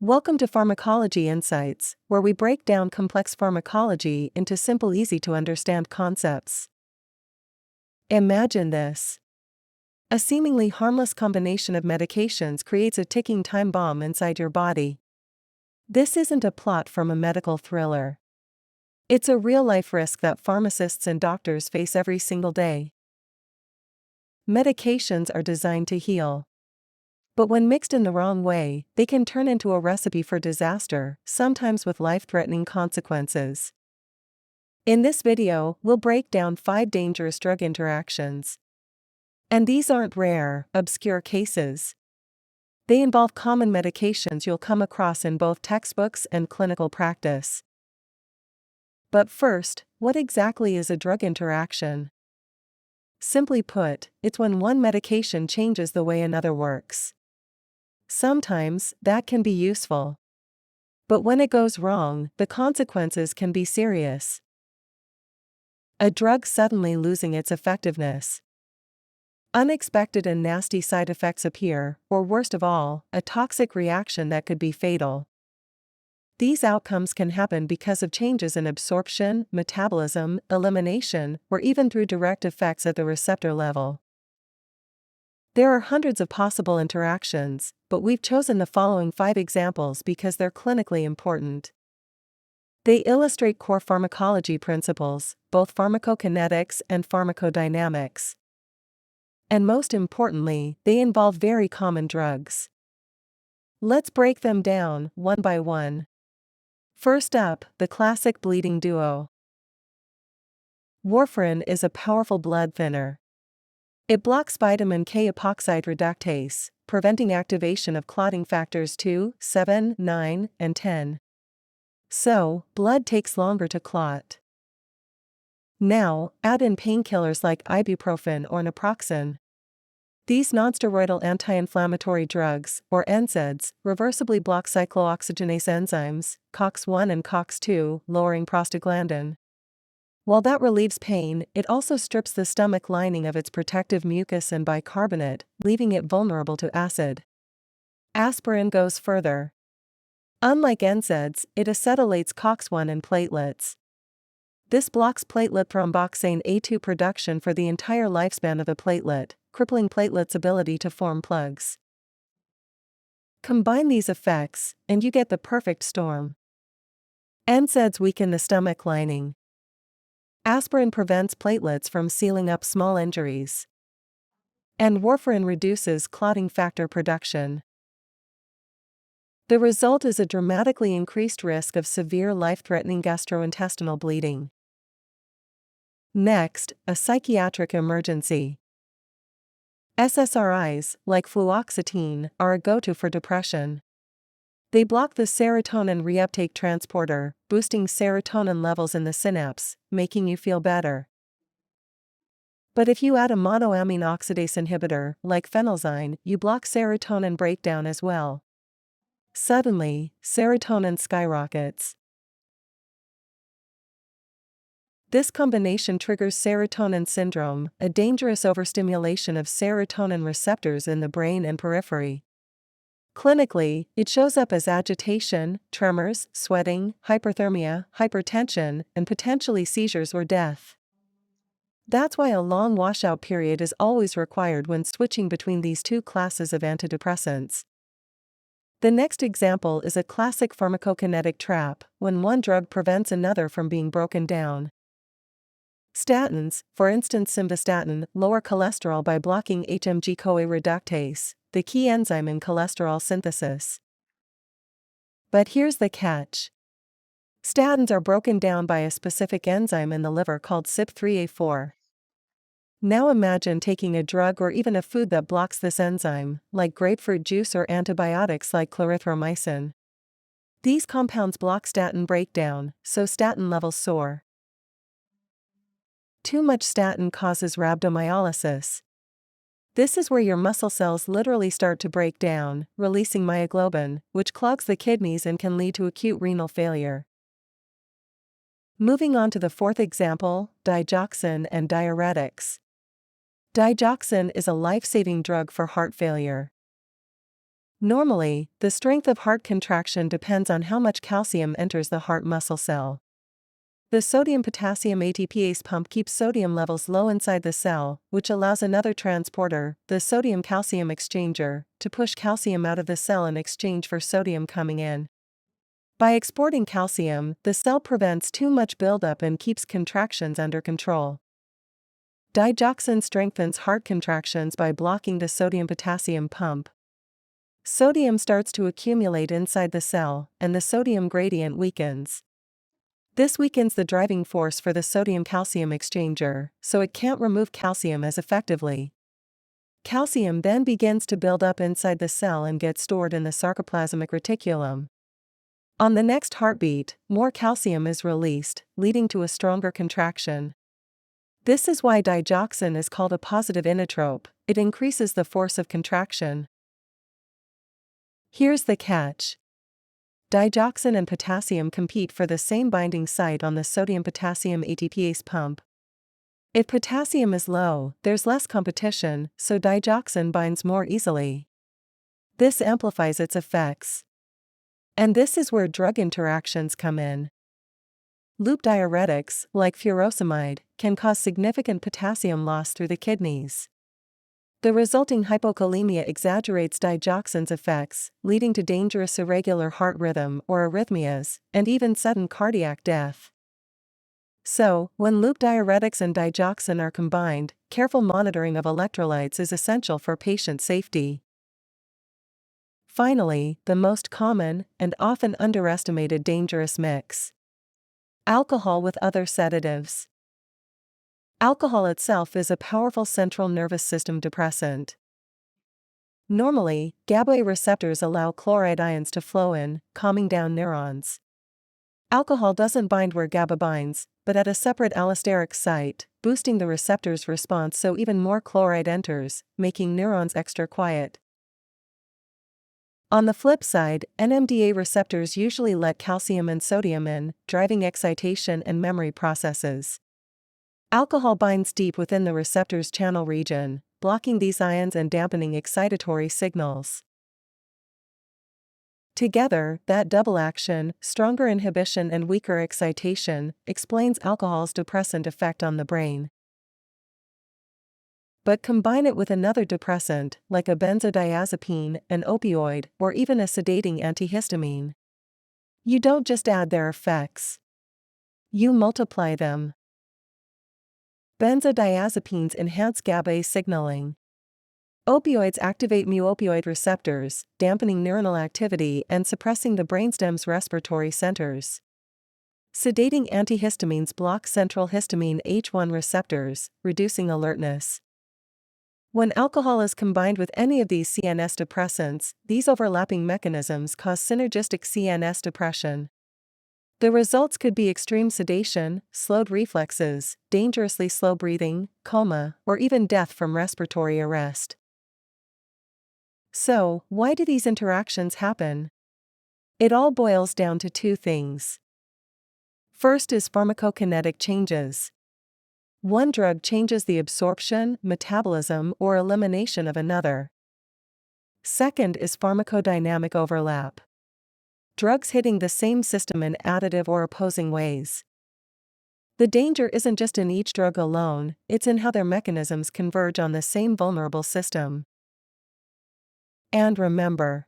Welcome to Pharmacology Insights, where we break down complex pharmacology into simple, easy-to-understand concepts. Imagine this. A seemingly harmless combination of medications creates a ticking time bomb inside your body. This isn't a plot from a medical thriller. It's a real-life risk that pharmacists and doctors face every single day. Medications are designed to heal. But when mixed in the wrong way, they can turn into a recipe for disaster, sometimes with life-threatening consequences. In this video, we'll break down 5 dangerous drug interactions. And these aren't rare, obscure cases. They involve common medications you'll come across in both textbooks and clinical practice. But first, what exactly is a drug interaction? Simply put, it's when one medication changes the way another works. Sometimes, that can be useful. But when it goes wrong, the consequences can be serious. A drug suddenly losing its effectiveness. Unexpected and nasty side effects appear, or worst of all, a toxic reaction that could be fatal. These outcomes can happen because of changes in absorption, metabolism, elimination, or even through direct effects at the receptor level. There are hundreds of possible interactions, but we've chosen the following 5 examples because they're clinically important. They illustrate core pharmacology principles, both pharmacokinetics and pharmacodynamics. And most importantly, they involve very common drugs. Let's break them down, one by one. First up, the classic bleeding duo. Warfarin is a powerful blood thinner. It blocks vitamin K epoxide reductase, preventing activation of clotting factors 2, 7, 9, and 10. So, blood takes longer to clot. Now, add in painkillers like ibuprofen or naproxen. These nonsteroidal anti-inflammatory drugs, or NSAIDs, reversibly block cyclooxygenase enzymes, COX-1 and COX-2, lowering prostaglandin. While that relieves pain, it also strips the stomach lining of its protective mucus and bicarbonate, leaving it vulnerable to acid. Aspirin goes further. Unlike NSAIDs, it acetylates COX-1 and platelets. This blocks platelet thromboxane A2 production for the entire lifespan of a platelet, crippling platelets' ability to form plugs. Combine these effects, and you get the perfect storm. NSAIDs weaken the stomach lining. Aspirin prevents platelets from sealing up small injuries. And warfarin reduces clotting factor production. The result is a dramatically increased risk of severe life-threatening gastrointestinal bleeding. Next, a psychiatric emergency. SSRIs, like fluoxetine, are a go-to for depression. They block the serotonin reuptake transporter, boosting serotonin levels in the synapse, making you feel better. But if you add a monoamine oxidase inhibitor, like phenelzyne, you block serotonin breakdown as well. Suddenly, serotonin skyrockets. This combination triggers serotonin syndrome, a dangerous overstimulation of serotonin receptors in the brain and periphery. Clinically, it shows up as agitation, tremors, sweating, hyperthermia, hypertension, and potentially seizures or death. That's why a long washout period is always required when switching between these two classes of antidepressants. The next example is a classic pharmacokinetic trap, when one drug prevents another from being broken down. Statins, for instance simvastatin, lower cholesterol by blocking HMG-CoA reductase, the key enzyme in cholesterol synthesis. But here's the catch. Statins are broken down by a specific enzyme in the liver called CYP3A4. Now imagine taking a drug or even a food that blocks this enzyme, like grapefruit juice or antibiotics like clarithromycin. These compounds block statin breakdown, so statin levels soar. Too much statin causes rhabdomyolysis. This is where your muscle cells literally start to break down, releasing myoglobin, which clogs the kidneys and can lead to acute renal failure. Moving on to the 4th example, digoxin and diuretics. Digoxin is a life-saving drug for heart failure. Normally, the strength of heart contraction depends on how much calcium enters the heart muscle cell. The sodium-potassium ATPase pump keeps sodium levels low inside the cell, which allows another transporter, the sodium-calcium exchanger, to push calcium out of the cell in exchange for sodium coming in. By exporting calcium, the cell prevents too much buildup and keeps contractions under control. Digoxin strengthens heart contractions by blocking the sodium-potassium pump. Sodium starts to accumulate inside the cell, and the sodium gradient weakens. This weakens the driving force for the sodium-calcium exchanger, so it can't remove calcium as effectively. Calcium then begins to build up inside the cell and gets stored in the sarcoplasmic reticulum. On the next heartbeat, more calcium is released, leading to a stronger contraction. This is why digoxin is called a positive inotrope. It increases the force of contraction. Here's the catch. Digoxin and potassium compete for the same binding site on the sodium-potassium ATPase pump. If potassium is low, there's less competition, so digoxin binds more easily. This amplifies its effects. And this is where drug interactions come in. Loop diuretics, like furosemide, can cause significant potassium loss through the kidneys. The resulting hypokalemia exaggerates digoxin's effects, leading to dangerous irregular heart rhythm or arrhythmias, and even sudden cardiac death. So, when loop diuretics and digoxin are combined, careful monitoring of electrolytes is essential for patient safety. Finally, the most common, and often underestimated dangerous mix. Alcohol with other sedatives. Alcohol itself is a powerful central nervous system depressant. Normally, GABA receptors allow chloride ions to flow in, calming down neurons. Alcohol doesn't bind where GABA binds, but at a separate allosteric site, boosting the receptor's response so even more chloride enters, making neurons extra quiet. On the flip side, NMDA receptors usually let calcium and sodium in, driving excitation and memory processes. Alcohol binds deep within the receptor's channel region, blocking these ions and dampening excitatory signals. Together, that double action, stronger inhibition and weaker excitation, explains alcohol's depressant effect on the brain. But combine it with another depressant, like a benzodiazepine, an opioid, or even a sedating antihistamine. You don't just add their effects. You multiply them. Benzodiazepines enhance GABA signaling. Opioids activate mu-opioid receptors, dampening neuronal activity and suppressing the brainstem's respiratory centers. Sedating antihistamines block central histamine H1 receptors, reducing alertness. When alcohol is combined with any of these CNS depressants, these overlapping mechanisms cause synergistic CNS depression. The results could be extreme sedation, slowed reflexes, dangerously slow breathing, coma, or even death from respiratory arrest. So, why do these interactions happen? It all boils down to two things. First is pharmacokinetic changes. One drug changes the absorption, metabolism, or elimination of another. Second is pharmacodynamic overlap. Drugs hitting the same system in additive or opposing ways. The danger isn't just in each drug alone, it's in how their mechanisms converge on the same vulnerable system. And remember,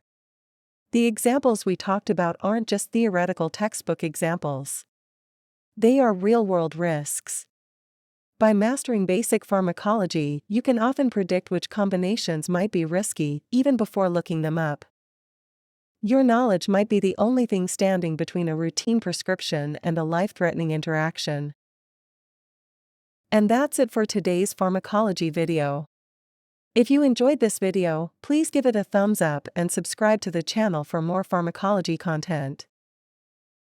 the examples we talked about aren't just theoretical textbook examples. They are real-world risks. By mastering basic pharmacology, you can often predict which combinations might be risky, even before looking them up. Your knowledge might be the only thing standing between a routine prescription and a life-threatening interaction. And that's it for today's pharmacology video. If you enjoyed this video, please give it a thumbs up and subscribe to the channel for more pharmacology content.